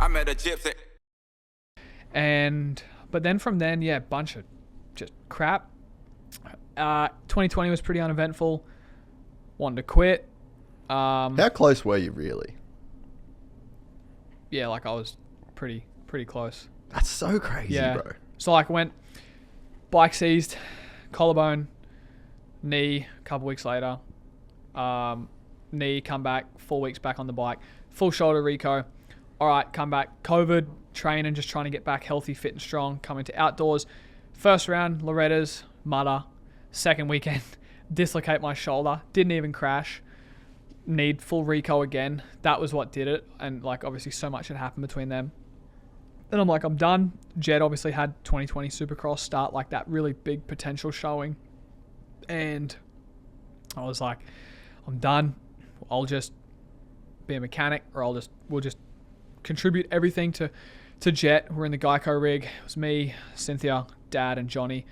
I met a gypsy. But then from then, yeah, bunch of just crap. 2020 was pretty uneventful. Wanted to quit. How close were you really? Yeah, like I was pretty close. That's so crazy, bro. So like went bike seized, collarbone, knee. A couple weeks later, knee, come back 4 weeks back on the bike, full shoulder reco. All right, come back. COVID, training, just trying to get back healthy, fit and strong. Coming to outdoors. First round, Loretta's, mutter. Second weekend, dislocate my shoulder. Didn't even crash. Need full reco again. That was what did it. And like obviously so much had happened between them. Then I'm like, I'm done. Jed obviously had 2020 Supercross start, like that really big potential showing. And I was like, I'm done. I'll just be a mechanic, or we'll just contribute everything to Jet. We're in the Geico rig. It was me, Cynthia, Dad, and Johnny.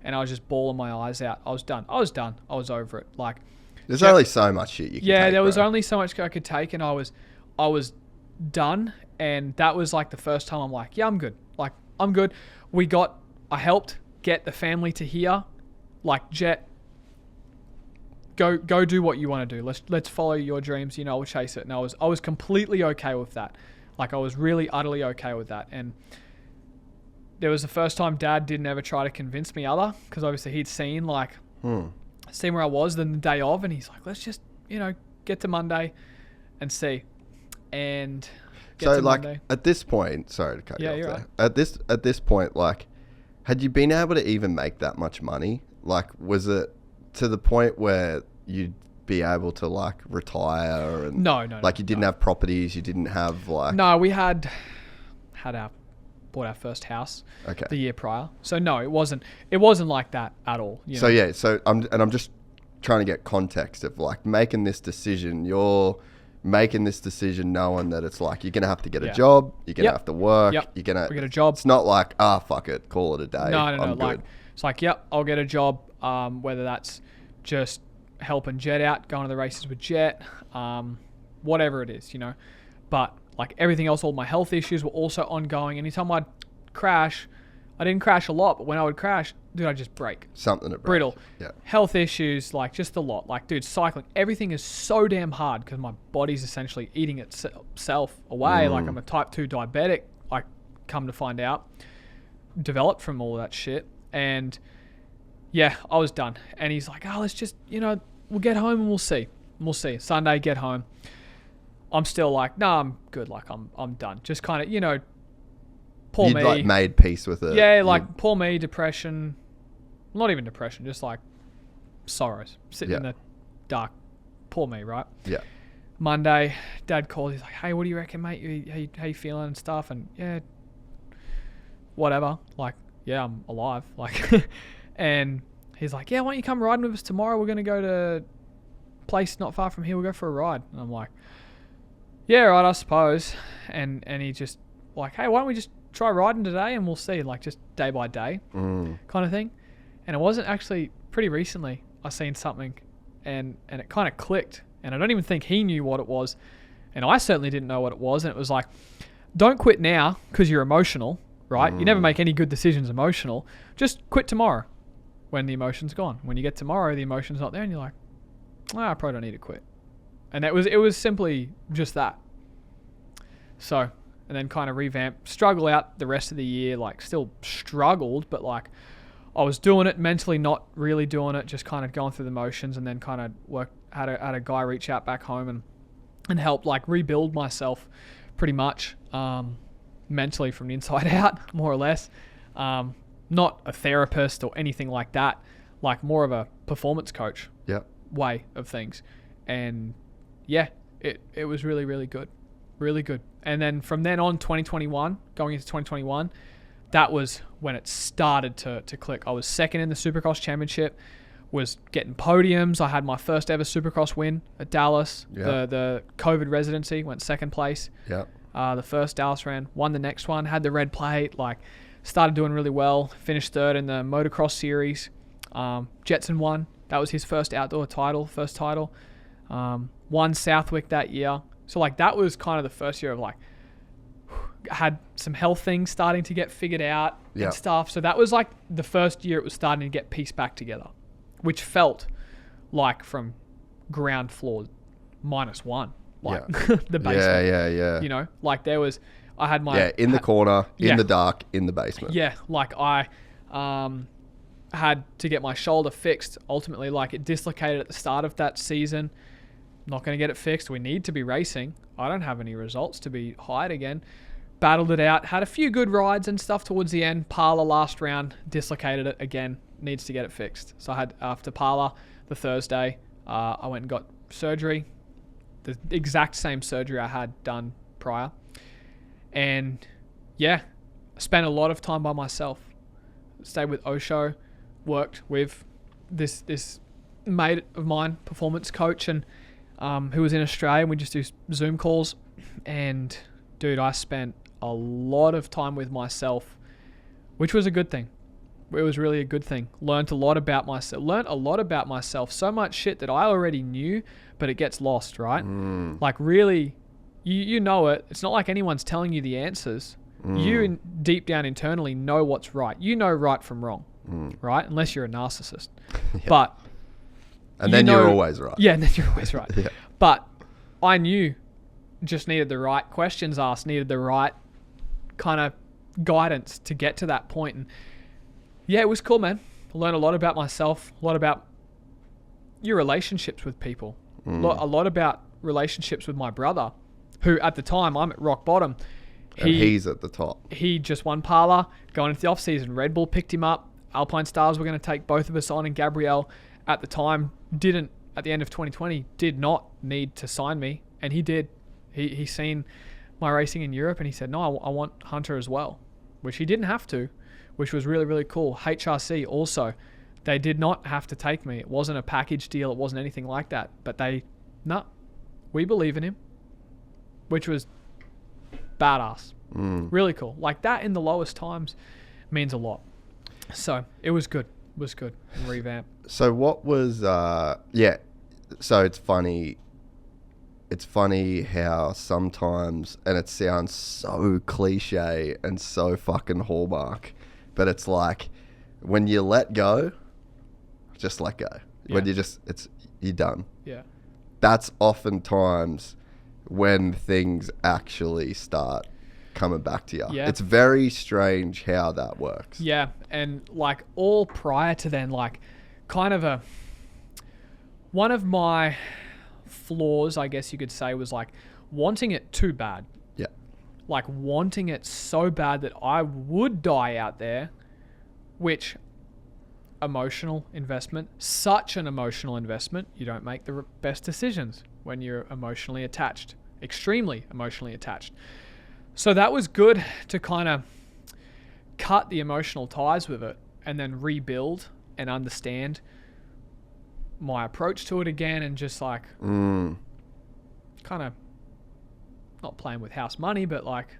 And I was just bawling my eyes out. I was done. I was over it. Like, there's only so much shit you can take, there was bro. only so much I could take, and I was done. And that was like the first time I'm like, yeah, I'm good. Like, I'm good. I helped get the family to here. Like, Jet, go do what you want to do. Let's follow your dreams. You know, we'll chase it. And I was completely okay with that. Like, I was really utterly okay with that. And there was the first time Dad didn't ever try to convince me other, because obviously he'd seen seen where I was then the day of, and he's like, let's just, get to Monday and see. And so like Monday. At this point, sorry to cut you off there. Right. At this point, like, had you been able to even make that much money? Like, was it to the point where you'd be able to like retire and no, like you didn't have properties, you didn't have like... No, we bought our first house the year prior. So no, it wasn't like that at all. So yeah, I'm just trying to get context of like making this decision. You're making this decision knowing that it's like you're gonna have to get a job, you're gonna have to work, we get a job. It's not like fuck it, call it a day. No. I'm Like, good. it's like, yep, I'll get a job. Whether that's just helping Jet out, going to the races with Jet, whatever it is, But like everything else, all my health issues were also ongoing. Anytime I'd crash, I didn't crash a lot, but when I would crash, dude, I'd just break. Something to break. Brittle. Yeah. Health issues, like just a lot. Like, dude, cycling, everything is so damn hard because my body's essentially eating itself away. Like, I'm a type 2 diabetic, like, come to find out. Developed from all that shit. And yeah, I was done. And he's like, let's just, we'll get home and we'll see. Sunday, get home. I'm still like, I'm good. Like, I'm done. Just kind of, poor You'd me. like made peace with it. Yeah, like poor me, depression. Not even depression, just like sorrows. Sitting in the dark. Poor me, right? Yeah. Monday, Dad calls. He's like, hey, what do you reckon, mate? How you feeling and stuff? And yeah, whatever. Like, yeah, I'm alive. Like, and he's like, yeah, why don't you come riding with us tomorrow? We're going to go to a place not far from here. We'll go for a ride. And I'm like, yeah, right, I suppose. And he just like, hey, why don't we just try riding today and we'll see, like just day by day kind of thing. And it wasn't actually pretty recently I seen something and it kind of clicked, and I don't even think he knew what it was, and I certainly didn't know what it was. And it was like, don't quit now because you're emotional, right? You never make any good decisions emotional. Just quit tomorrow when the emotion's gone. When you get tomorrow, the emotion's not there and you're like, I probably don't need to quit. And it was simply just that. So, and then kind of revamp, struggle out the rest of the year, like still struggled, but like I was doing it mentally, not really doing it, just kind of going through the motions, and then kind of had a guy reach out back home and help like rebuild myself pretty much mentally from the inside out, more or less. Not a therapist or anything like that, like more of a performance coach way of things. And yeah, it was really, really good. Really good. And then from then on, 2021, going into 2021, that was when it started to click. I was second in the Supercross Championship, was getting podiums. I had my first ever Supercross win at Dallas. The COVID residency, went second place. The first Dallas ran, won the next one, had the red plate, like started doing really well, finished third in the motocross series. Jetson won. That was his first outdoor title, won Southwick that year. So like that was kind of the first year of like, had some health things starting to get figured out Yeah. and stuff. So that was like the first year it was starting to get pieced back together, which felt like from ground floor -1, like the basement. Yeah. You know, like I had my in the corner, Yeah. in the dark, in the basement. Yeah, like I had to get my shoulder fixed. Ultimately, like it dislocated at the start of that season. Not going to get it fixed. We need to be racing. I don't have any results to be hired again. Battled it out. Had a few good rides and stuff towards the end. Parla last round, dislocated it again. Needs to get it fixed. So I had, after Parla, the Thursday, I went and got surgery. The exact same surgery I had done prior. And yeah, I spent a lot of time by myself. Stayed with Osho, worked with this mate of mine, performance coach, and who was in Australia. We just do Zoom calls. And dude, I spent a lot of time with myself, which was a good thing. It was really a good thing. Learned a lot about myself. So much shit that I already knew, but it gets lost, right? Like really, you know it. It's not like anyone's telling you the answers. You deep down internally know what's right. You know right from wrong, right? Unless you're a narcissist. Yeah. But and then you're always right. Yeah, and then you're always right. Yeah. But I knew just needed the right questions asked, needed the right kind of guidance to get to that point. And yeah, it was cool, man. I learned a lot about myself, a lot about your relationships with people, a lot about relationships with my brother, who at the time I'm at rock bottom. And he's at the top. He just won Parla, going into the off season. Red Bull picked him up. Alpine Stars were going to take both of us on, and Gabriel at the time at the end of 2020, did not need to sign me, and he did. He seen my racing in Europe, and he said, no, I want Hunter as well, which he didn't have to, which was really, really cool. HRC also, they did not have to take me. It wasn't a package deal. It wasn't anything like that. But we believe in him, which was badass. Really cool. Like that in the lowest times means a lot. So it was good. It was good. Revamp. So what was, so it's funny. It's funny how sometimes, and it sounds so cliche and so fucking Hallmark, but it's like when you let go, just let go. Yeah. When you're done. Yeah. That's oftentimes when things actually start coming back to you. Yeah. It's very strange how that works. Yeah. And like all prior to then, like kind of one of my flaws, I guess you could say, was like wanting it too bad. Yeah. Like wanting it so bad that I would die out there, which emotional investment, such an emotional investment, you don't make the best decisions when you're emotionally attached, extremely emotionally attached. So that was good to kind of cut the emotional ties with it and then rebuild and understand my approach to it again, and just like kind of not playing with house money, but like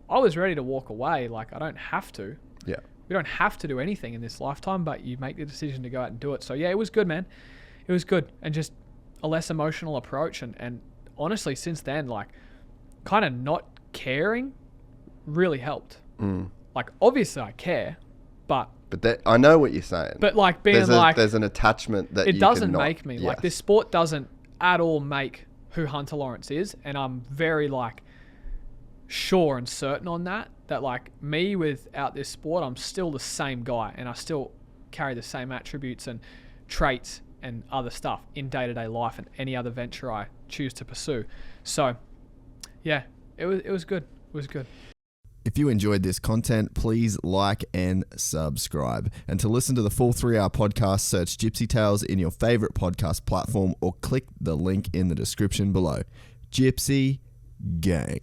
I was ready to walk away. Like I don't have to. Yeah. We don't have to do anything in this lifetime, but you make the decision to go out and do it. So yeah, it was good, man. It was good. And just a less emotional approach. And honestly, since then, like kind of not caring really helped. Like obviously I care, but I know what you're saying. But like being there's an attachment that it you doesn't cannot, make me. yes. Like this sport doesn't at all make who Hunter Lawrence is. And I'm very like sure and certain on that like me without this sport, I'm still the same guy, and I still carry the same attributes and traits and other stuff in day-to-day life and any other venture I choose to pursue. So yeah, it was good. It was good. If you enjoyed this content, please like and subscribe. And to listen to the full 3-hour podcast, search Gypsy Tales in your favorite podcast platform or click the link in the description below. Gypsy Gang.